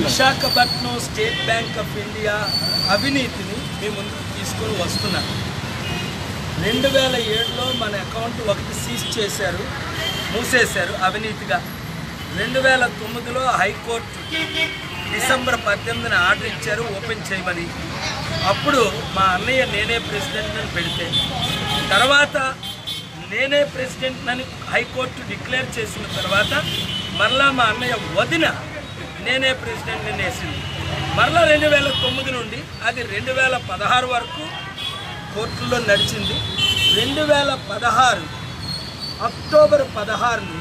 Visakhapatnam state bank of India అవినీతిని మీ ముందుకు తీసుకొని వస్తున్నారు. 2007లో మన అకౌంట్ ఒకటి సీజ్ చేశారు, మూసేశారు అవినీతిగా. 2009లో హైకోర్టు డిసెంబర్ 18న ఆర్డర్ ఇచ్చారు ఓపెన్ చేయమని. అప్పుడు మా అన్నయ్య నేనే ప్రెసిడెంట్ అని పెడితే, తర్వాత నేనే ప్రెసిడెంట్ అని హైకోర్టు డిక్లేర్ చేసిన తర్వాత మరలా మా అన్నయ్య వదిన నేనే ప్రెసిడెంట్ అని వేసింది. మరలా 2009 నుండి అది 2016 వరకు కోర్టుల్లో నడిచింది. 2016 అక్టోబర్ 16ని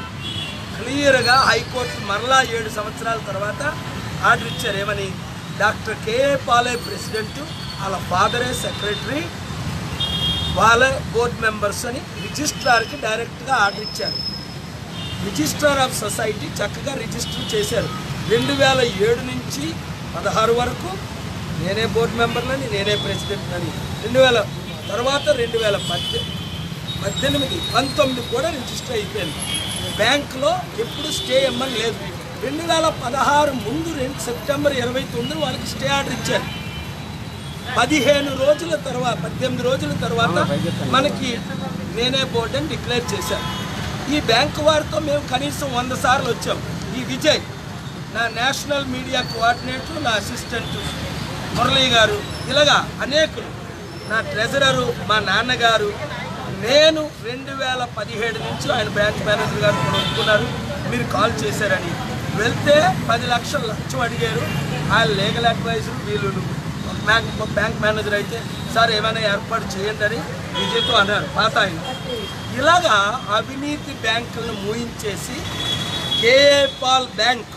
క్లియర్గా హైకోర్టు మరలా 7 సంవత్సరాల తర్వాత ఆర్డర్ ఇచ్చారు. ఏమని? డాక్టర్ కేఏ పాలే ప్రెసిడెంట్, వాళ్ళ ఫాదరే సెక్రటరీ, వాళ్ళే బోర్డ్ మెంబర్స్ అని రిజిస్ట్రార్కి డైరెక్ట్గా ఆర్డర్ ఇచ్చారు. రిజిస్ట్రార్ ఆఫ్ సొసైటీ చక్కగా రిజిస్టర్ చేశారు. 2007 నుంచి 16 వరకు నేనే బోర్డు మెంబర్లని, నేనే ప్రెసిడెంట్ అని. 2000 తర్వాత 2018, 19 కూడా రిజిస్టర్ అయిపోయింది. బ్యాంకులో ఎప్పుడు స్టే ఇమ్మని లేదు. 2016 ముందు సెప్టెంబర్ 29 వాళ్ళకి స్టే ఆర్డర్ ఇచ్చారు. 18 రోజుల తర్వాత మనకి నేనే బోర్డు అని డిక్లేర్ చేశారు. ఈ బ్యాంకు వారితో మేము కనీసం 100 సార్లు వచ్చాం. ఈ విజయ్, నా నేషనల్ మీడియా కోఆర్డినేటర్, నా అసిస్టెంట్ మురళీ గారు, ఇలాగా అనేకులు, నా ట్రెజరరు, మా నాన్నగారు, నేను 2017 నుంచి ఆయన బ్రాంచ్ మేనేజర్ గారు కూడా ఒప్పుకున్నారు. మీరు కాల్ చేశారని వెళ్తే 10 లక్షలు లంచం అడిగారు. ఆయన లీగల్ అడ్వైజర్, వీళ్ళు బ్యాంక్ మేనేజర్ అయితే సార్ ఏమైనా ఏర్పాటు చేయండి అని విజయ్తో అన్నారు పాత ఆయన. ఇలాగా అవినీతి బ్యాంకులను మూయించేసి కేఏ పాల్ బ్యాంక్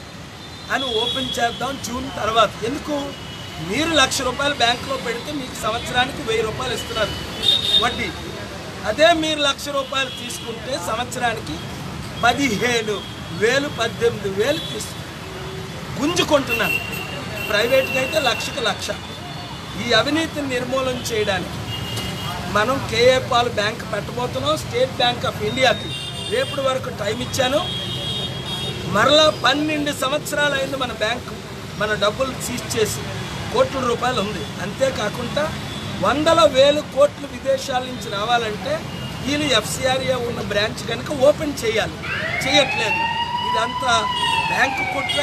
అని ఓపెన్ చేద్దాం జూన్ తర్వాత. ఎందుకు? మీరు ₹1,00,000 బ్యాంకులో పెడితే మీకు సంవత్సరానికి ₹1,000 ఇస్తున్నారు వడ్డీ. అదే మీరు ₹1,00,000 తీసుకుంటే సంవత్సరానికి 15,000, 18,000 గుంజుకుంటున్నారు. ప్రైవేట్గా అయితే 1,00,000. ఈ అవినీతిని నిర్మూలన చేయడానికి మనం కేఏ పాల్ బ్యాంక్ పెట్టబోతున్నాం. స్టేట్ బ్యాంక్ ఆఫ్ ఇండియాకి రేపటి వరకు టైం ఇచ్చాను. మరలా 12 సంవత్సరాలు అయింది మన బ్యాంకు మన డబ్బులు సీజ్ చేసి కోట్ల రూపాయలు ఉంది. అంతేకాకుండా 100,000 కోట్లు విదేశాల నుంచి రావాలంటే వీళ్ళు FCRA ఉన్న బ్రాంచ్ కనుక ఓపెన్ చేయాలి, చేయట్లేదు. ఇదంతా బ్యాంకు కుట్ర,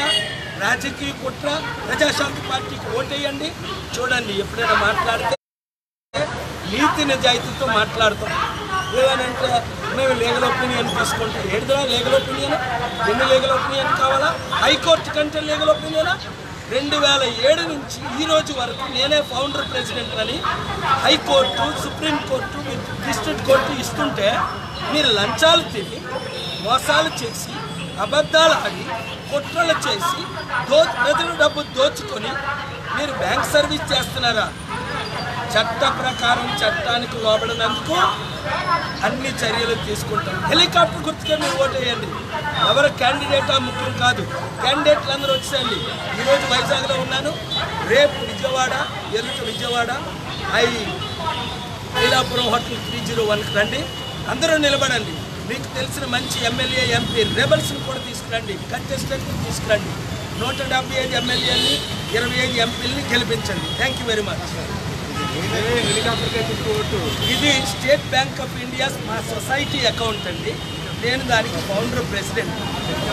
రాజకీయ కుట్ర. ప్రజాశాంతి పార్టీకి ఓటేయండి. చూడండి, ఎప్పుడైనా మాట్లాడితే నీతి నిజాయితీతో మాట్లాడతాం. ఏమనంటే మేము లీగల్ ఒపీనియన్ తీసుకుంటాం. ఏడుదా లీగల్ ఒపీనియన్? ఎన్ని లీగల్ ఒపీనియన్ కావాలా? హైకోర్టు కంటే లీగల్ ఒపీనియనా? 2007 నుంచి ఈ రోజు వరకు నేనే ఫౌండర్ ప్రెసిడెంట్ అని హైకోర్టు, సుప్రీంకోర్టు, డిస్ట్రిక్ట్ కోర్టు ఇస్తుంటే మీరు లంచాలు తిని, మోసాలు చేసి, అబద్ధాలు ఆడి, కుట్రలు చేసి, ప్రజల డబ్బు దోచుకొని మీరు బ్యాంక్ సర్వీస్ చేస్తున్నారా? చట్ట ప్రకారం చట్టానికి లోబడినందుకు అన్ని చర్యలు తీసుకుంటాం. హెలికాప్టర్ గుర్తుగా మీరు ఓటేయండి. ఎవరు క్యాండిడేటా ముఖ్యం కాదు. క్యాండిడేట్లు అందరూ వచ్చేయండి. ఈరోజు వైజాగ్లో ఉన్నాను, రేపు విజయవాడ, ఎల్లుండి విజయవాడ ఐలాపురం హోటల్ 301కి రండి. అందరూ నిలబడండి. మీకు తెలిసిన మంచి ఎమ్మెల్యే, ఎంపీ, రెబల్స్ని కూడా తీసుకురండి, కంటెస్టెంట్ని తీసుకురండి. 175 ఎమ్మెల్యేని, 25 ఎంపీలని గెలిపించండి. Thank you very much. ఇది స్టేట్ బ్యాంక్ ఆఫ్ ఇండియా మా సొసైటీ అకౌంట్ అండి. నేను దానికి ఫౌండర్ ప్రెసిడెంట్.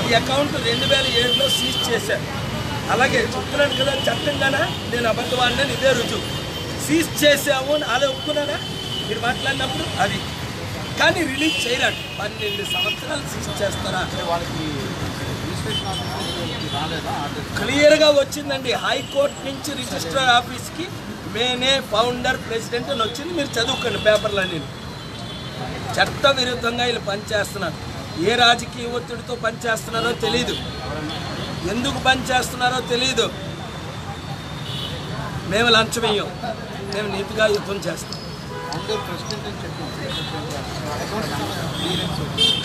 ఈ అకౌంట్ 2007లో సీజ్ చేశాను. అలాగే చెప్తున్నాను కదా, చట్టంగానే నేను అబద్ధవాడిని, ఇదే రుజువు. సీజ్ చేసాము అని అలా ఒప్పుకున్నానా మీరు మాట్లాడినప్పుడు? అది కానీ రిలీజ్ చేయరాడు. 12 సంవత్సరాలు సీజ్ చేస్తారా? క్లియర్గా వచ్చిందండి. హైకోర్టు నుంచి రిజిస్ట్రార్ ఆఫీస్కి నేనే ఫౌండర్ ప్రెసిడెంట్ అని వచ్చింది. మీరు చదువుకోండి పేపర్లన్నీ. చట్ట విరుద్ధంగా వీళ్ళు పనిచేస్తున్నారు. ఏ రాజకీయ ఒత్తిడితో పనిచేస్తున్నారో తెలీదు, ఎందుకు పనిచేస్తున్నారో తెలీదు. మేము లంచమేయం, మేము నీతిగా యుద్ధం చేస్తాం.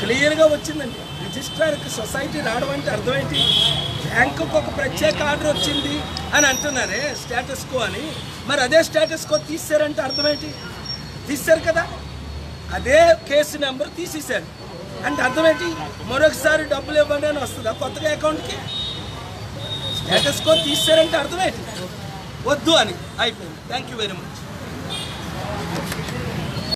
క్లియర్గా వచ్చిందండి. రిజిస్ట్రార్కి సొసైటీ రావడం అంటే అర్థం ఏంటి? బ్యాంకుకు ఒక ప్రత్యేక ఆర్డర్ వచ్చింది. అని అంటున్నారే స్టేటస్ కో అని. మరి అదే స్టేటస్ కో తీసారంటే అర్థం ఏంటి? తీశారు కదా, అదే కేసు నెంబర్ తీసేశారు అంటే అర్థం ఏంటి? మరొకసారి డబ్బులు ఇవ్వండి అని వస్తుందా కొత్తగా అకౌంట్కి? స్టేటస్ కో తీసారంటే అర్థం ఏంటి? వద్దు అని అయిపోయింది. Thank you very much.